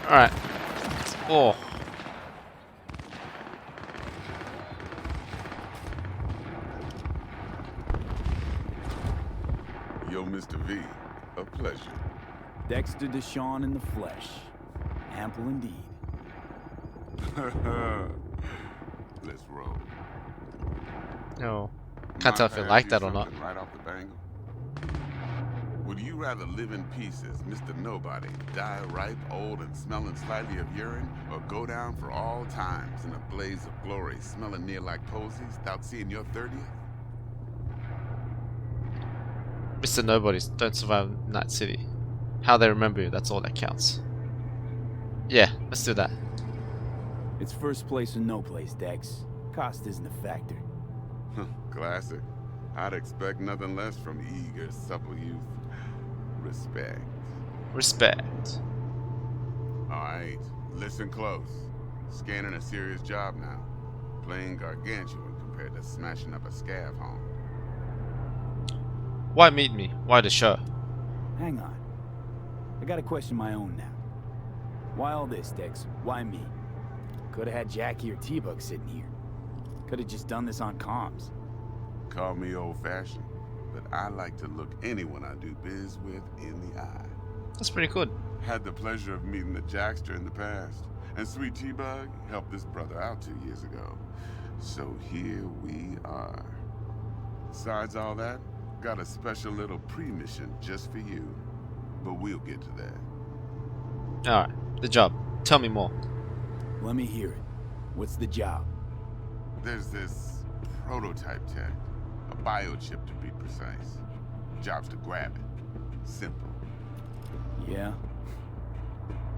Alright. Oh. Yo, Mr. V, a pleasure. Dexter Deshawn in the flesh. Ample indeed. Let's roll. No. Can't tell if you Mind like I ask that you or not. something right off the bangle? Would you rather live in pieces, Mr. Nobody, die ripe, old, and smelling slightly of urine, or go down for all times in a blaze of glory, smelling near like posies, without seeing your 30th? Mr. Nobodies don't survive in Night City. How they remember you, that's all that counts. Yeah, let's do that. It's first place or no place, Dex. Cost isn't a factor. Classic. I'd expect nothing less from eager, supple youth. Respect. Respect. Alright, listen close. Scanning a serious job now. Playing gargantuan compared to smashing up a scav home. Why meet me? Why the show? Hang on. I gotta question my own now. Why all this, Dex? Why me? Could've had Jackie or T-Bug sitting here. Could've just done this on comms. Call me old-fashioned, but I like to look anyone I do biz with in the eye. That's pretty good. Had the pleasure of meeting the Jackster in the past, and Sweet T-Bug helped this brother out 2 years ago. So here we are. Besides all that, got a special little pre-mission just for you. But we'll get to that. Alright, the job. Tell me more. Let me hear it. What's the job? There's this prototype tech, a biochip to be precise. Job's to grab it. Simple. Yeah?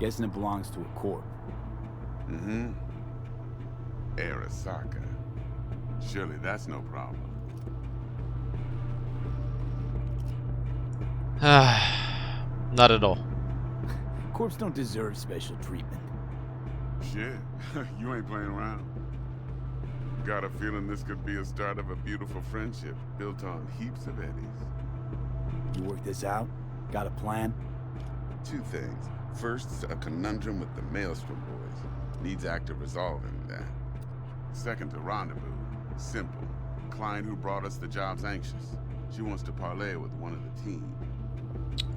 Guessing it belongs to a corp. Mm-hmm. Arasaka. Surely that's no problem. Not at all. Corps don't deserve special treatment. Shit, you ain't playing around. Got a feeling this could be a start of a beautiful friendship built on heaps of eddies. You work this out? Got a plan? Two things. First, a conundrum with the Maelstrom boys. Needs active resolving that. Second, a rendezvous. Simple. Client who brought us the job's anxious. She wants to parlay with one of the team.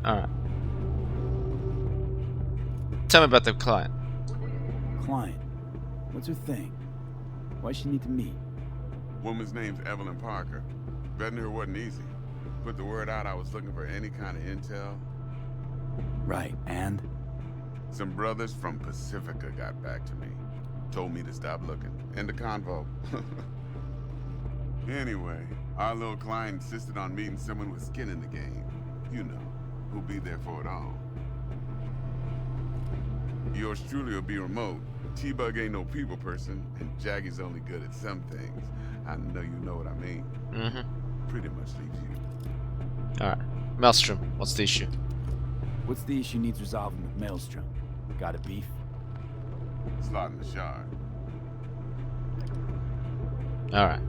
Alright. Tell me about the client. Client? What's her thing? Why she need to meet? Woman's name's Evelyn Parker. Betting her wasn't easy. Put the word out I was looking for any kind of intel. Right, and? Some brothers from Pacifica got back to me. Told me to stop looking. End the convo. Anyway, our little client insisted on meeting someone with skin in the game. You know, who'll be there for it all. Yours truly will be remote. T-Bug ain't no people person, and Jaggy's only good at some things. I know you know what I mean. Mm-hmm. Pretty much leaves you. Alright. Maelstrom, what's the issue? What's the issue needs resolving with Maelstrom? Got a beef? Slot in the shard. Alright.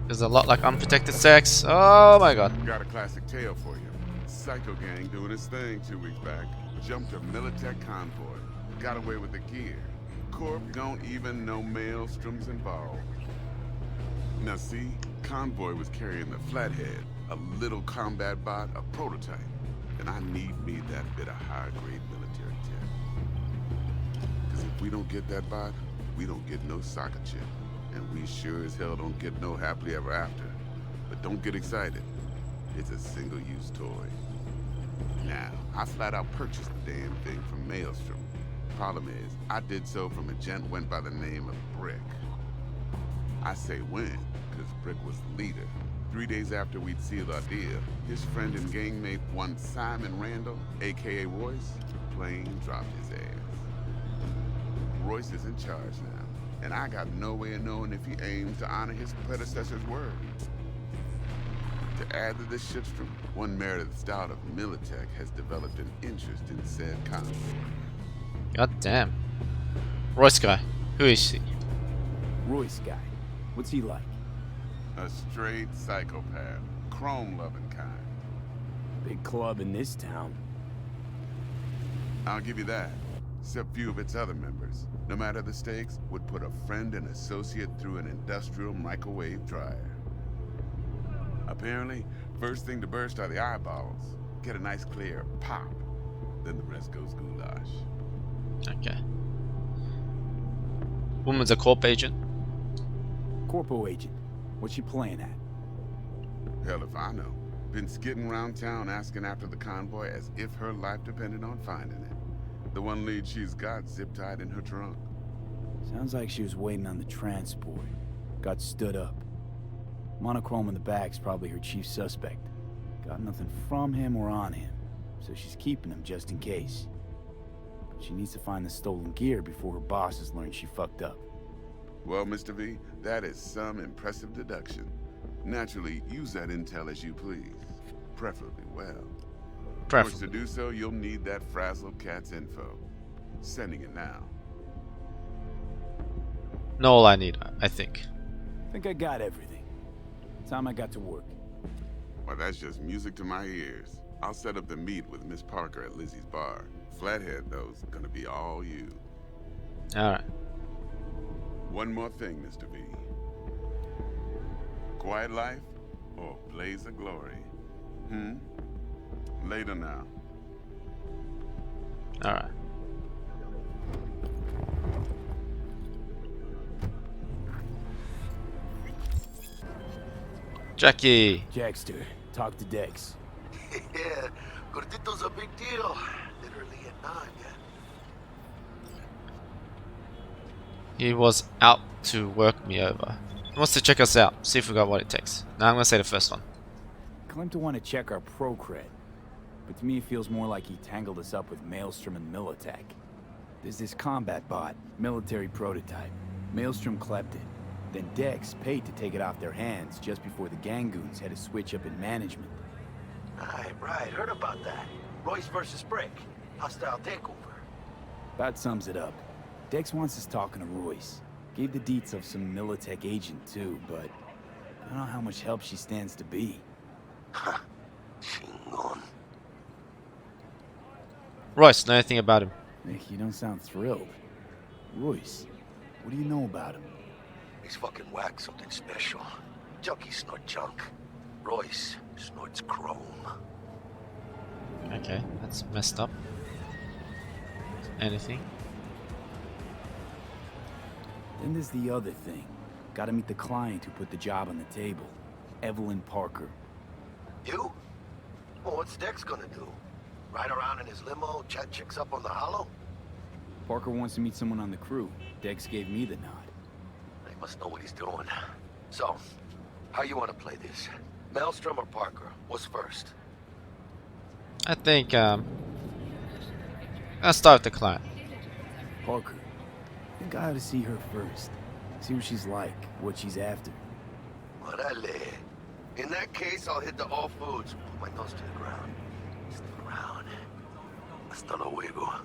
There's a lot like unprotected sex. Oh my god. Got a classic tale for you. Psycho gang doing his thing 2 weeks back. Jumped a Militech convoy. Got away with the gear. Corp don't even know Maelstrom's involved. Now see, convoy was carrying the Flathead, a little combat bot, a prototype. And I need me that bit of high-grade military tech. Because if we don't get that bot, we don't get no soccer chip. And we sure as hell don't get no happily ever after. But don't get excited. It's a single-use toy. Now, I flat out purchased the damn thing from Maelstrom. Problem is, I did so from a gent went by the name of Brick. I say when, because Brick was the leader. 3 days after we'd sealed our deal, his friend and gangmate, one Simon Randall, aka Royce, plain dropped his ass. Royce is in charge now, and I got no way of knowing if he aims to honor his predecessor's word. To add to this shitstorm, one Meredith Stout of Militech has developed an interest in said convoy. God damn. Royce guy. Who is he? Royce guy. What's he like? A straight psychopath, chrome-loving kind. Big club in this town. I'll give you that. Except few of its other members, no matter the stakes, would put a friend and associate through an industrial microwave dryer. Apparently, first thing to burst are the eyeballs. Get a nice clear pop. Then the rest goes goulash. Okay. Woman's a corp agent. Corpo agent. What's she playing at? Hell if I know. Been skidding around town asking after the convoy as if her life depended on finding it. The one lead she's got zip-tied in her trunk. Sounds like she was waiting on the transport. Got stood up. Monochrome in the back's probably her chief suspect. Got nothing from him or on him, so she's keeping him just in case. But she needs to find the stolen gear before her bosses learn she fucked up. Well, Mr. V, that is some impressive deduction. Naturally, use that intel as you please. Preferably well. Of course, to do so, you'll need that frazzled cat's info. Sending it now. Not all I need, I think. Think I got everything. Time I got to work. Well, that's just music to my ears. I'll set up the meet with Miss Parker at Lizzie's bar. Flathead, though's gonna be all you. Alright. One more thing, Mr. V. Quiet life or blaze of glory? Later now. Alright. Jackie! Jackster, talk to Dex. Yeah, Gordito's a big deal. Literally at 9, yeah. He was out to work me over. He wants to check us out, see if we got what it takes. Now I'm gonna say the first one. Claimed to want to check our pro cred, but to me it feels more like he tangled us up with Maelstrom and Militech. There's this combat bot, military prototype. Maelstrom clept it. Then Dex paid to take it off their hands just before the Gangoons had a switch up in management. Right, heard about that. Royce versus Brick. Hostile takeover. About sums it up. Dex wants us talking to Royce. Gave the deets of some Militech agent too, but I don't know how much help she stands to be. Ha. Chingon. Royce, know anything about him? Nick, you don't sound thrilled. Royce, what do you know about him? He's fucking whack something special. Junkies snort junk. Royce snorts chrome. Okay, that's messed up. Anything? Then there's the other thing. Gotta meet the client who put the job on the table. Evelyn Parker. You? Well, what's Dex gonna do? Ride around in his limo, chat chicks up on the hollow? Parker wants to meet someone on the crew. Dex gave me the nod. He must know what he's doing. So, how you want to play this? Maelstrom or Parker? What's first? I think, I'll start with the client. Parker. I think I ought to see her first. See what she's like, what she's after. Orale. In that case, I'll hit the all foods. Put my nose to the ground. Stick around. Hasta luego.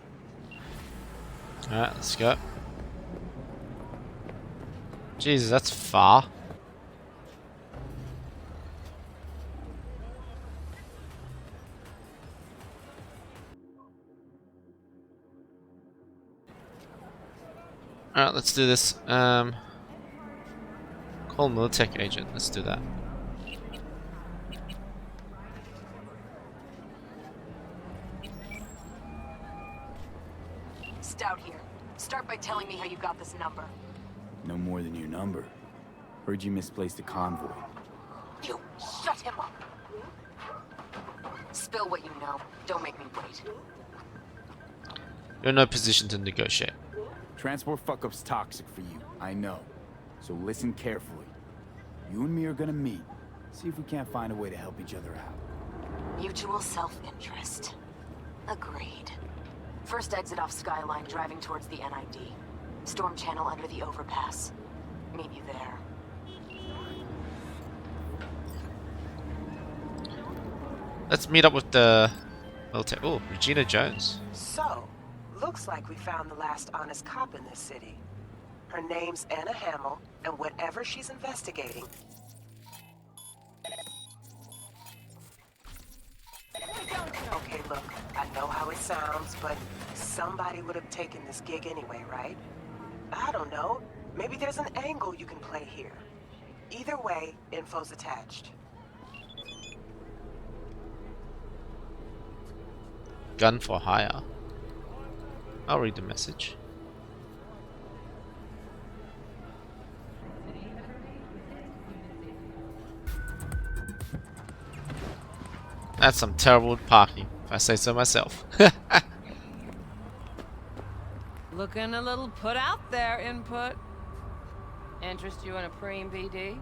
Alright, let's go. Jesus, that's far. Alright, let's do this. Call Militech agent. Let's do that. Stout here. Start by telling me how you got this number. No more than your number. Heard you misplaced a convoy. You shut him up. Spill what you know. Don't make me wait. You're in no position to negotiate. Transport fuck-up's toxic for you, I know. So listen carefully. You and me are gonna meet. See if we can't find a way to help each other out. Mutual self-interest. Agreed. First exit off Skyline, driving towards the NID. Storm channel under the overpass. Meet you there. Let's meet up with the military. Oh, Regina Jones. So, looks like we found the last honest cop in this city. Her name's Anna Hamill, and whatever she's investigating... Okay, look, I know how it sounds, but Somebody would have taken this gig anyway, right? I don't know. Maybe there's an angle you can play here. Either way, info's attached. Gun for hire. I'll read the message. That's some terrible parking, if I say so myself. Looking a little put out there, input. Interest you in a preem BD?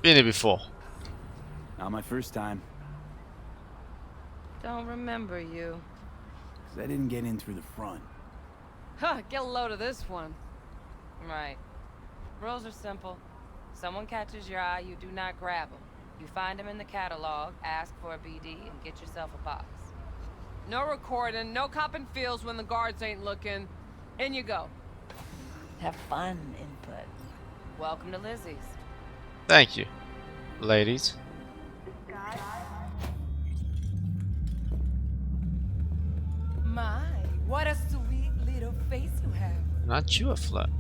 Been here before. Not my first time, Don't remember you. 'cause I didn't get in through the front. Huh, get a load of this one. Right. Rules are simple. Someone catches your eye, you do not grab them. You find them in the catalog, ask for a BD, and get yourself a box. No recording, no copping feels when the guards ain't looking. In you go. Have fun, input. Welcome to Lizzie's. Thank you, ladies. My, what a sweet little face you have. Not you a flirt.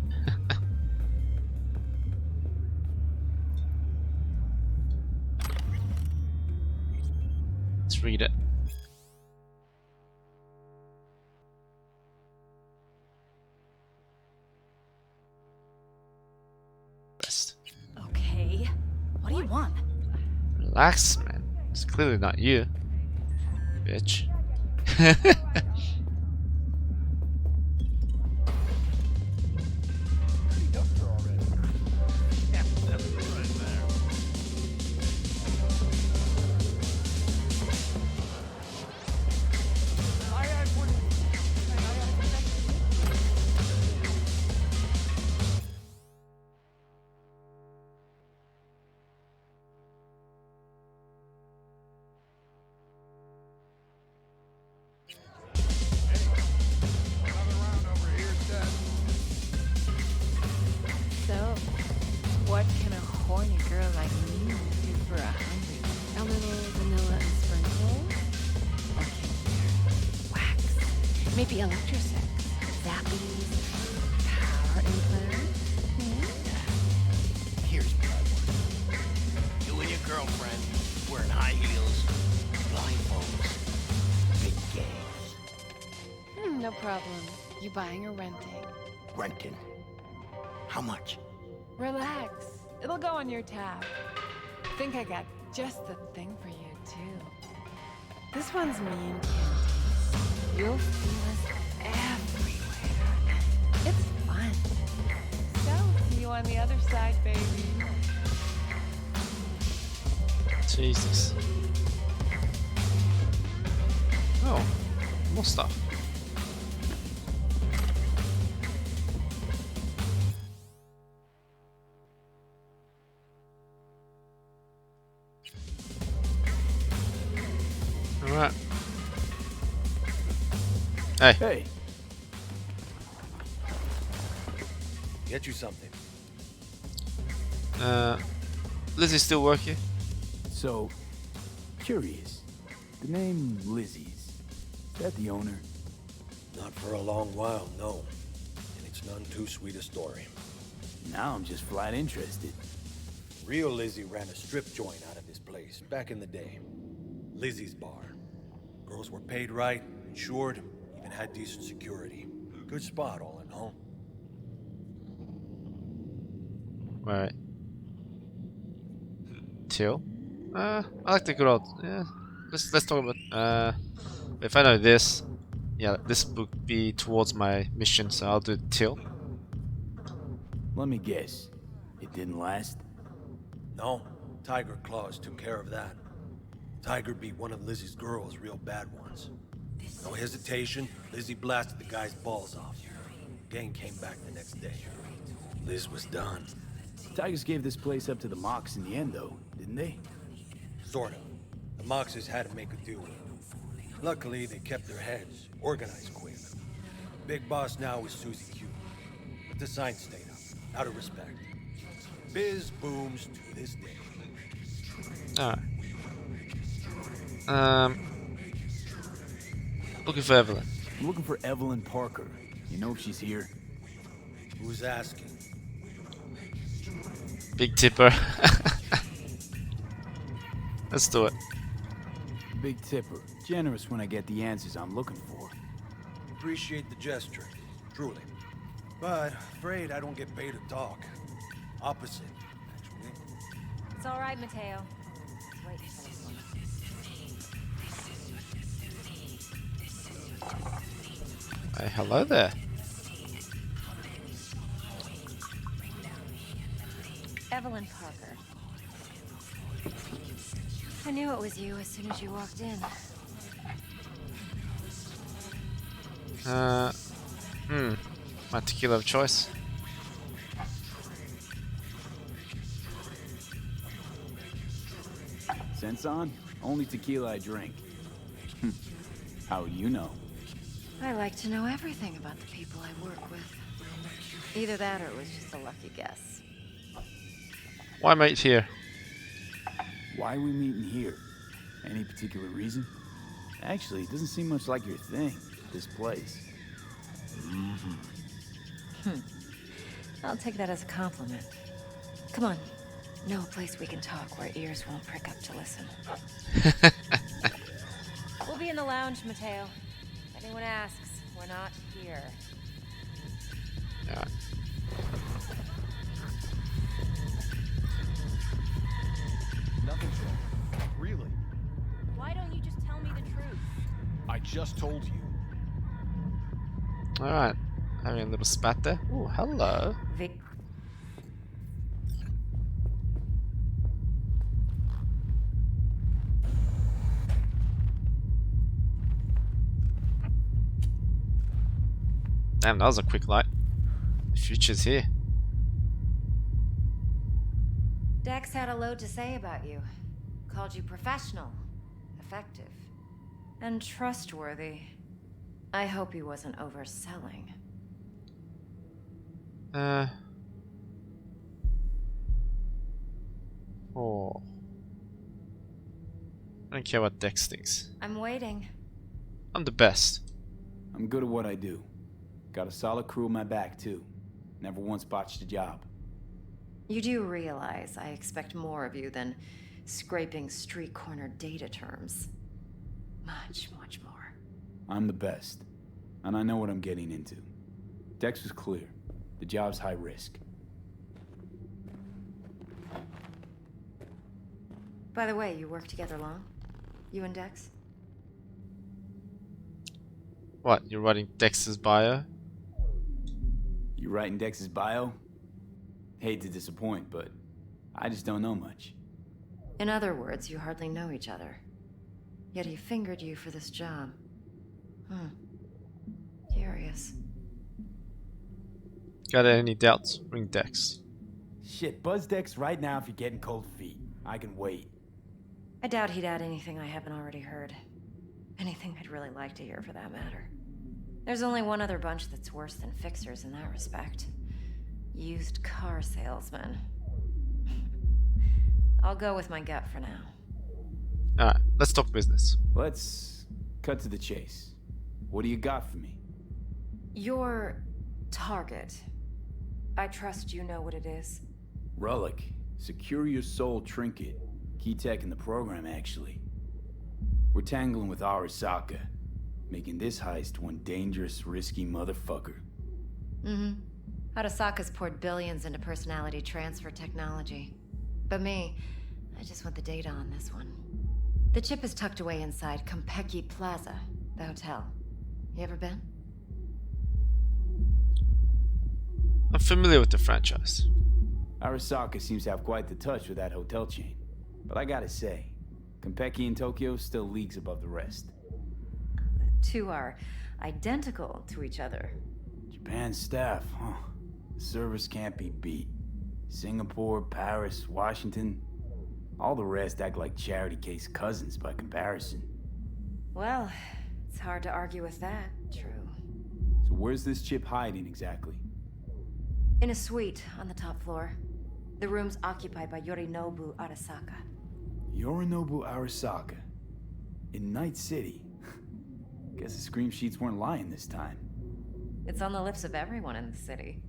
Let's read it. Rest. Okay. What do you want? Relax, man. It's clearly not you, bitch. So, what can a horny girl like me do for a hungry? A little vanilla and sprinkle? Or can wax? Maybe electrosex? Zappies? Power implants? Here's what I want. You and your girlfriend wearing high heels, blindfolds, big gangs. No problem. You buying or renting? Renting. How much? Relax. It'll go on your tab. Think I got just the thing for you, too. This one's me and Candy. You'll feel us everywhere. It's fun. So, see you on the other side, baby. Jesus. Oh, more stuff. Alright. Hey. Hey, Get you something. Lizzie's still working? so curious. The name Lizzie's. Is that the owner? Not for a long while, no. And it's none too sweet a story. Now I'm just flat interested. Real Lizzie ran a strip joint out of this place back in the day. Lizzie's Bar. Girls were paid right, insured, even had decent security. Good spot, all in all. Right. Till? I like the good old. Yeah. Let's talk about. If I know this, yeah, this would be towards my mission, so I'll do Till. Let me guess. It didn't last? No, Tiger Claws took care of that. Tiger beat one of Lizzie's girls real bad once. No hesitation, Lizzie blasted the guy's balls off. Gang came back the next day. Liz was done. Tigers gave this place up to the Mox in the end, though, didn't they? Sort of. The Moxes had to make a deal with them. Luckily, they kept their heads, organized quick. Big boss now is Susie Q. But the sign stayed up, out of respect. Biz booms to this day. Alright. Looking for Evelyn. I'm looking for Evelyn Parker. You know if she's here? Who's asking? Big tipper. Let's do it. Big tipper. Generous when I get the answers I'm looking for. Appreciate the gesture, truly. But afraid I don't get paid to talk. Opposite, actually. It's all right, Mateo. Let's wait for this one. Hey, hello there. Evelyn Parker. I knew it was you as soon as you walked in. My tequila of choice. Sense on? Only tequila I drink. How would you know? I like to know everything about the people I work with. Either that or it was just a lucky guess. Why mate here? Why are we meeting here? Any particular reason? Actually, it doesn't seem much like your thing, this place. I'll take that as a compliment. Come on. Know a place we can talk where ears won't prick up to listen. We'll be in the lounge, Mateo. If anyone asks, we're not here. Yeah. Nothing's wrong. Really? Why don't you just tell me the truth? I just told you. Alright. Having a little spat there. Ooh, hello. Damn, that was a quick light. The future's here. Dex had a load to say about you. Called you professional, effective, and trustworthy. I hope he wasn't overselling. Oh. I don't care what Dex thinks. I'm waiting. I'm the best. I'm good at what I do. Got a solid crew on my back, too. Never once botched a job. You do realize I expect more of you than scraping street corner data terms. Much, much more. I'm the best. And I know what I'm getting into. Dex was clear. The job's high risk. By the way, you work together long? You and Dex? What, you're writing Dex's bio? You writing Dex's bio? Hate to disappoint, but I just don't know much. In other words, you hardly know each other. Yet he fingered you for this job. Curious. Got any doubts? Ring Dex. Shit, buzz Dex right now if you're getting cold feet. I can wait. I doubt he'd add anything I haven't already heard. Anything I'd really like to hear, for that matter. There's only one other bunch that's worse than fixers in that respect. Used car salesmen. I'll go with my gut for now. Alright, let's talk business. Let's cut to the chase. What do you got for me? Your target. I trust you know what it is. Relic. Secure your soul trinket. Key tech in the program, actually. We're tangling with Arasaka, making this heist one dangerous, risky motherfucker. Arasaka's poured billions into personality transfer technology. But me, I just want the data on this one. The chip is tucked away inside Konpeki Plaza, the hotel. You ever been? I'm familiar with the franchise. Arasaka seems to have quite the touch with that hotel chain. But I gotta say, Konpeki in Tokyo still leagues above the rest. The two are identical to each other. Japan staff, huh? The service can't be beat. Singapore, Paris, Washington. All the rest act like charity case cousins by comparison. Well, it's hard to argue with that, true. So where's this chip hiding exactly? In a suite on the top floor. The room's occupied by Yorinobu Arasaka. Yorinobu Arasaka. In Night City. Guess the scream sheets weren't lying this time. It's on the lips of everyone in the city.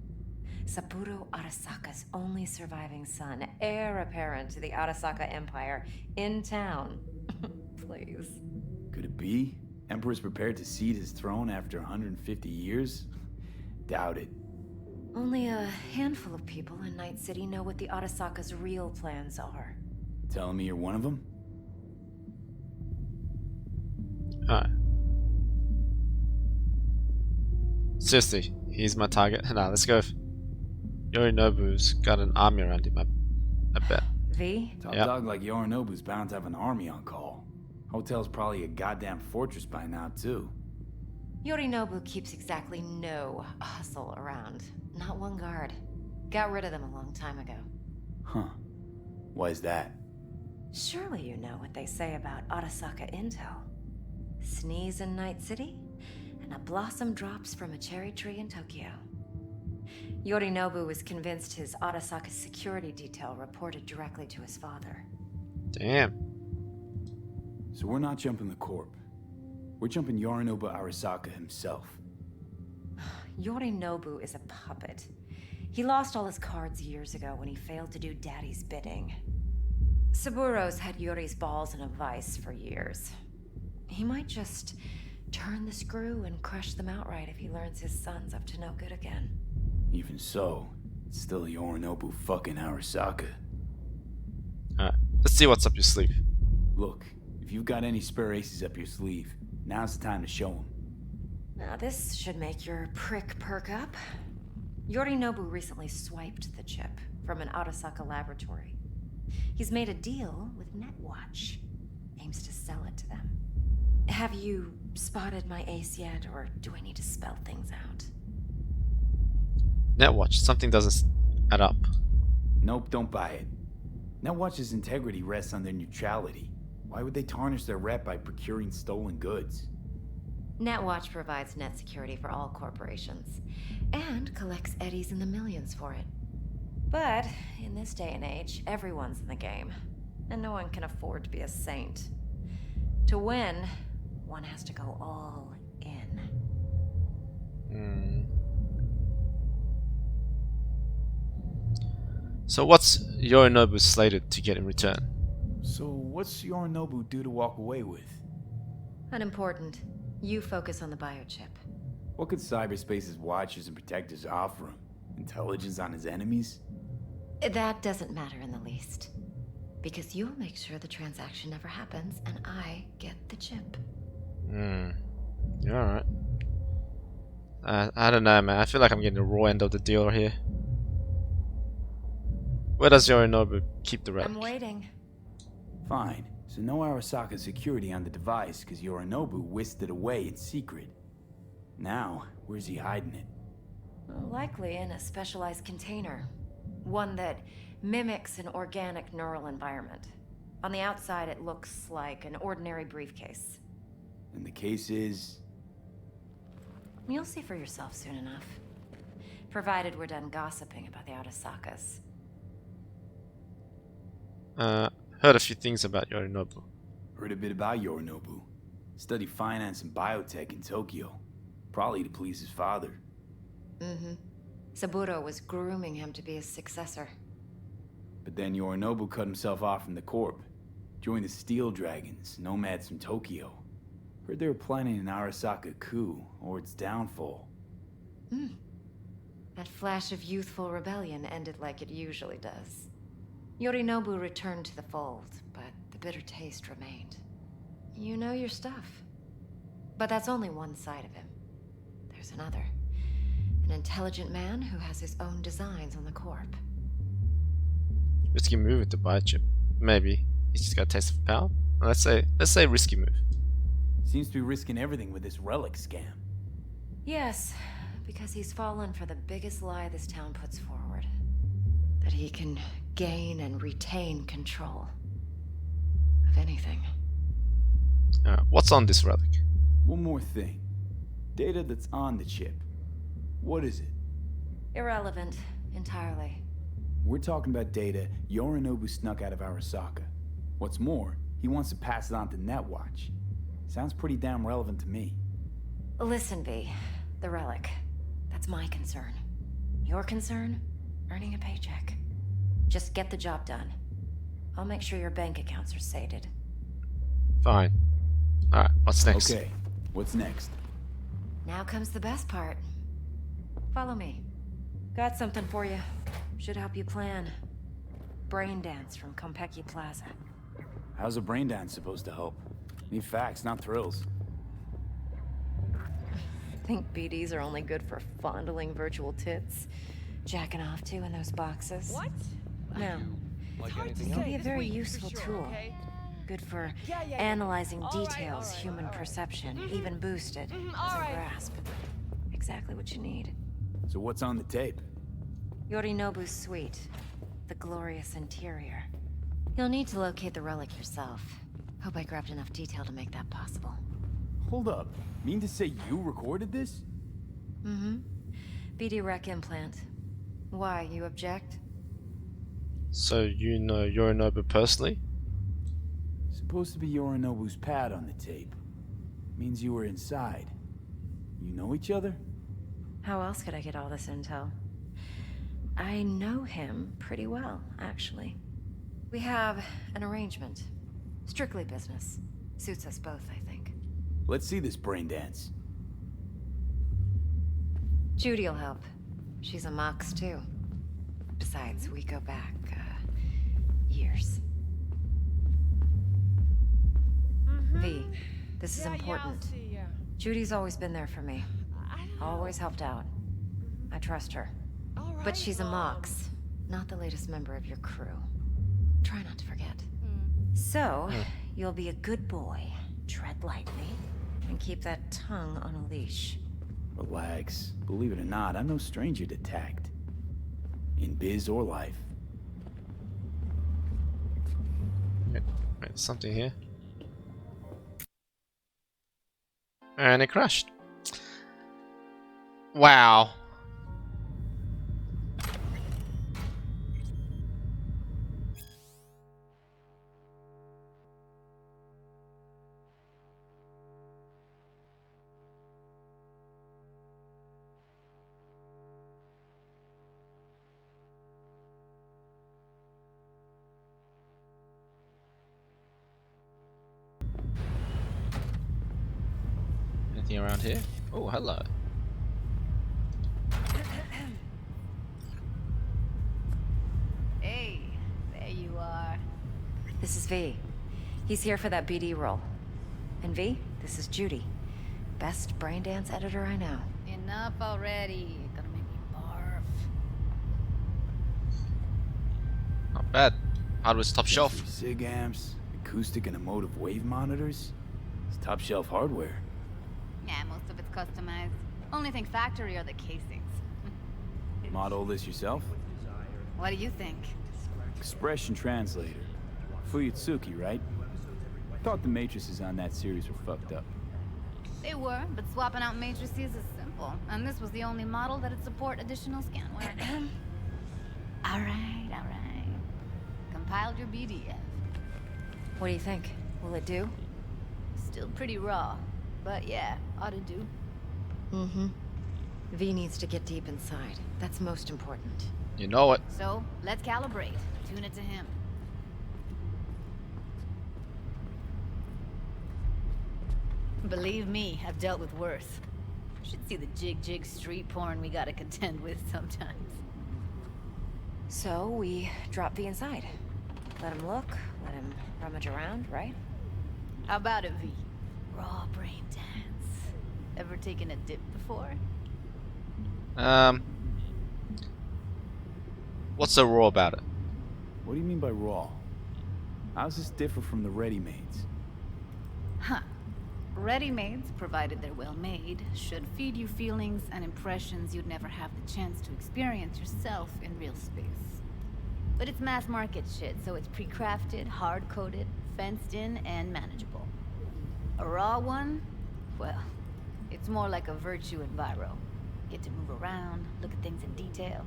Saburo Arasaka's only surviving son, heir apparent to the Arasaka Empire, in town. Please. Could it be? Emperor's prepared to cede his throne after 150 years? Doubt it. Only a handful of people in Night City know what the Arasaka's real plans are. Telling me you're one of them? Alright. Seriously, he's my target. Nah, let's go. Yorinobu's got an army around him, I bet. V? Top Yep. dog like Yorinobu's bound to have an army on call. Hotel's probably a goddamn fortress by now, too. Yorinobu keeps exactly no hustle around. Not one guard. Got rid of them a long time ago. Huh. Why is that? Surely you know what they say about Arasaka intel. Sneeze in Night City, and a blossom drops from a cherry tree in Tokyo. Yorinobu was convinced his Arasaka security detail reported directly to his father. Damn. So we're not jumping the Corp. We're jumping Yorinobu Arasaka himself. Yorinobu is a puppet. He lost all his cards years ago when he failed to do Daddy's bidding. Saburo's had Yuri's balls in a vice for years. He might just turn the screw and crush them outright if he learns his son's up to no good again. Even so, it's still Yorinobu fucking Arasaka. Alright, let's see what's up your sleeve. Look, if you've got any spare aces up your sleeve, now's the time to show them. Now this should make your prick perk up. Yorinobu recently swiped the chip from an Arasaka laboratory. He's made a deal with Netwatch. Aims to sell it to them. Have you spotted my ace yet, or do I need to spell things out? Netwatch, something doesn't add up. Nope, don't buy it. Netwatch's integrity rests on their neutrality. Why would they tarnish their rep by procuring stolen goods? Netwatch provides net security for all corporations, and collects eddies in the millions for it. But in this day and age, everyone's in the game, and no one can afford to be a saint. To win, one has to go all in. So what's Yorinobu slated to get in return? So what's Yorinobu due to walk away with? Unimportant. You focus on the biochip. What could cyberspace's watchers and protectors offer him? Intelligence on his enemies? That doesn't matter in the least. Because you'll make sure the transaction never happens, and I get the chip. Alright. I don't know, man. I feel like I'm getting the raw end of the deal here. Where does Yorinobu keep the relic? I'm waiting. Fine. So no Arasaka security on the device because Yorinobu whisked it away in secret. Now, where's he hiding it? Likely in a specialized container. One that mimics an organic neural environment. On the outside, it looks like an ordinary briefcase. And the case is... You'll see for yourself soon enough. Provided we're done gossiping about the Arasakas. Heard a few things about Yorinobu. Heard a bit about Yorinobu. Studied finance and biotech in Tokyo. Probably to please his father. Saburo was grooming him to be his successor. But then Yorinobu cut himself off from the Corp. Joined the Steel Dragons, nomads from Tokyo. Heard they were planning an Arasaka coup, or its downfall. That flash of youthful rebellion ended like it usually does. Yorinobu returned to the fold, but the bitter taste remained. You know your stuff. But that's only one side of him. There's another. An intelligent man who has his own designs on the Corp. Risky move with the biochip. Maybe. He's just got a taste of power? Let's say risky move. Seems to be risking everything with this relic scam. Yes, because he's fallen for the biggest lie this town puts forward. That he can gain and retain control of anything. What's on this relic? One more thing. Data that's on the chip. What is it? Irrelevant, entirely. We're talking about data Yorinobu snuck out of Arasaka. What's more, he wants to pass it on to Netwatch. Sounds pretty damn relevant to me. Listen, V. The relic. That's my concern. Your concern? Earning a paycheck. Just get the job done. I'll make sure your bank accounts are sated. Fine. Alright, what's next? Okay, what's next? Now comes the best part. Follow me. Got something for you. Should help you plan. Brain dance from Konpeki Plaza. How's a brain dance supposed to help? Need facts, not thrills. Think BDs are only good for fondling virtual tits? Jacking off to in those boxes? What? No. Like hard to anything It else? can be a This very week, for useful sure, tool. okay? Good for Yeah. analyzing All right, details, all right, human all right. perception, even boosted. all as a right. grasp. Exactly what you need. So what's on the tape? Yorinobu's suite. The glorious interior. You'll need to locate the relic yourself. Hope I grabbed enough detail to make that possible. Hold up. Mean to say you recorded this? Mm-hmm. BD rec implant. Why, you object? So you know Yorinobu personally? Supposed to be Yorinobu's pad on the tape. Means you were inside. You know each other? How else could I get all this intel? I know him pretty well, actually. We have an arrangement. Strictly business. Suits us both, I think. Let's see this brain dance. Judy'll help. She's a Mox, too. Besides, we go back, years. V, this is important. Yeah, I'll see ya. Judy's always been there for me. Always helped out. I trust her. All right, But she's a Mox, not the latest member of your crew. Try not to forget. So, you'll be a good boy, tread lightly, and keep that tongue on a leash. Relax. Believe it or not, I'm no stranger to tact. In biz or life. Wait, something here. And it crashed. Wow. Anything around here? Oh, hello. Hey, there you are. This is V. He's here for that BD role. And V, this is Judy. Best brain dance editor I know. Enough already. Gonna make me barf. Not bad. Hardware's top shelf. Some SIG amps, acoustic and emotive wave monitors. It's top shelf hardware. Yeah, most of it's customized. Only thing factory are the casings. Model this yourself? What do you think? Expression translator. Fuyutsuki, right? Thought the matrices on that series were fucked up. They were, but swapping out matrices is simple. And this was the only model that'd support additional scanware. Alright, alright. Compiled your BDF. What do you think? Will it do? Still pretty raw. But yeah, ought to do. Mm-hmm. V needs to get deep inside. That's most important. You know it. So, let's calibrate. Tune it to him. Believe me, I've dealt with worse. Should see the jig street porn we gotta contend with sometimes. So, we drop V inside. Let him look, let him rummage around, right? How about it, V? Raw brain dance. Ever taken a dip before? What's so raw about it? What do you mean by raw? How's this differ from the ready-mades? Huh. Ready-mades, provided they're well made, should feed you feelings and impressions you'd never have the chance to experience yourself in real space. But it's mass market shit, so it's pre-crafted, hard-coded, fenced in, and manageable. A raw one? Well, it's more like a virtue enviro. Get to move around, look at things in detail.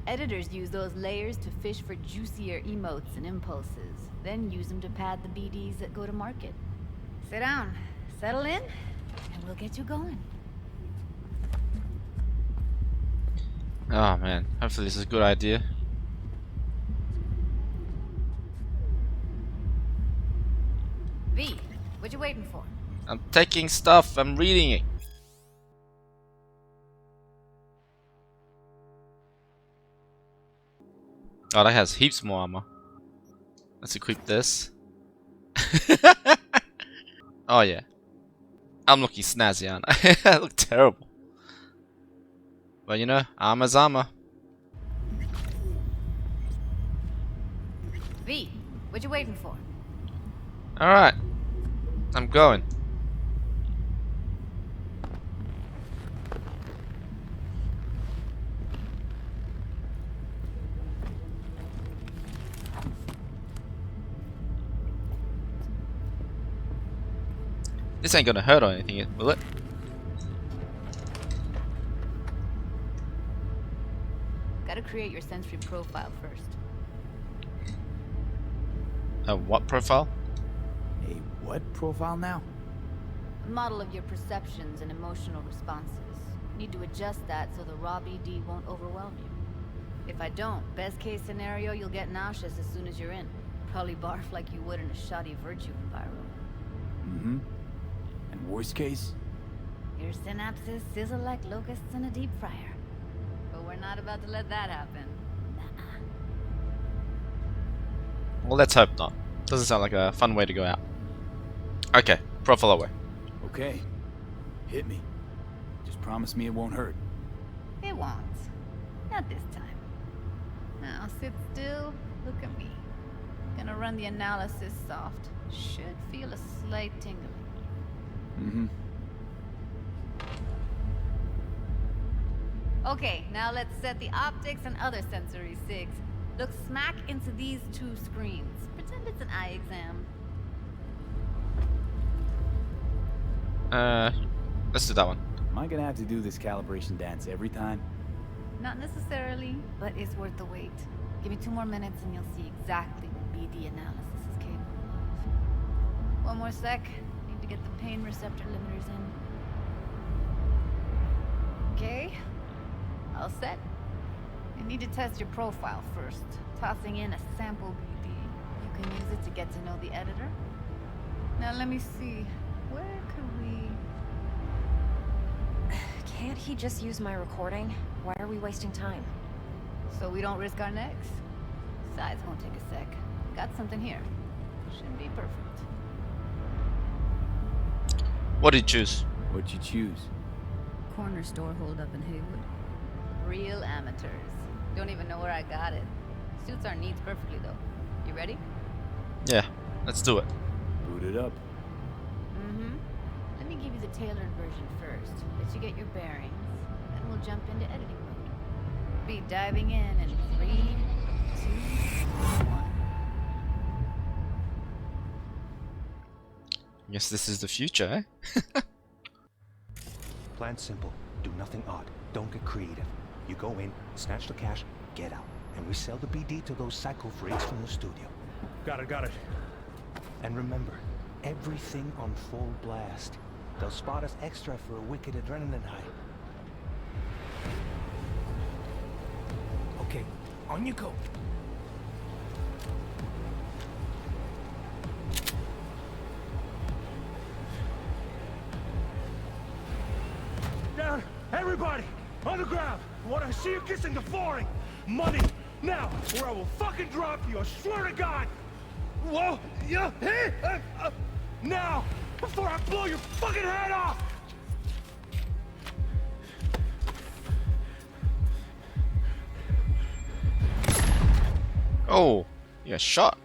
Editors use those layers to fish for juicier emotes and impulses, then use them to pad the BDs that go to market. Sit down, settle in, and we'll get you going. Oh man, hopefully this is a good idea. V, what you waiting for? I'm taking stuff, I'm reading it. Oh, that has heaps more armor. Let's equip this. Oh yeah. I'm looking snazzy, aren't I? I look terrible. But you know, armor's armor. V, what you waiting for? Alright. I'm going. This ain't gonna hurt or anything, will it? Gotta create your sensory profile first. A what profile? A what profile now? A model of your perceptions and emotional responses. Need to adjust that so the raw BD won't overwhelm you. If I don't, best case scenario, you'll get nauseous as soon as you're in. Probably barf like you would in a shoddy virtue environment. Mm-hmm. And worst case? Your synapses sizzle like locusts in a deep fryer. But we're not about to let that happen. Nuh-uh. Well, let's hope not. Doesn't sound like a fun way to go out. Okay, profile away. Okay. Hit me. Just promise me it won't hurt. It won't. Not this time. Now sit still, look at me. Gonna run the analysis soft. Should feel a slight tingling. Mm-hmm. Okay, now let's set the optics and other sensory sigs. Look smack into these two screens. Pretend it's an eye exam. Let's do that one. Am I gonna have to do this calibration dance every time? Not necessarily, but it's worth the wait. Give me 2 more minutes and you'll see exactly what BD analysis is capable of. One more sec. Need to get the pain receptor limiters in. Okay. All set. You need to test your profile first. Tossing in a sample BD. You can use it to get to know the editor. Now let me see. Where could we... Can't he just use my recording? Why are we wasting time? So we don't risk our necks. Size won't take a sec. Got something here. Shouldn't be perfect. What did you choose? What'd you choose? Corner store hold up in Haywood. Real amateurs. Don't even know where I got it. Suits our needs perfectly though. You ready? Yeah, let's do it. Boot it up. Mm-hmm. Let me give you the tailored version first. Let you get your bearings. Then we'll jump into editing mode. Be diving in 3, 2, 1. Guess this is the future, eh? Plan simple. Do nothing odd. Don't get creative. You go in, snatch the cash, get out. And we sell the BD to those psycho freaks from the studio. Got it. And remember, everything on full blast. They'll spot us extra for a wicked adrenaline high. Okay, on you go. Down! Everybody! On the ground! I want to see you kissing the flooring! Money! Now! Or I will fucking drop you! I swear to God! Whoa! Yeah! Hey! Now! Before I blow your fucking head off! Oh, you got shot.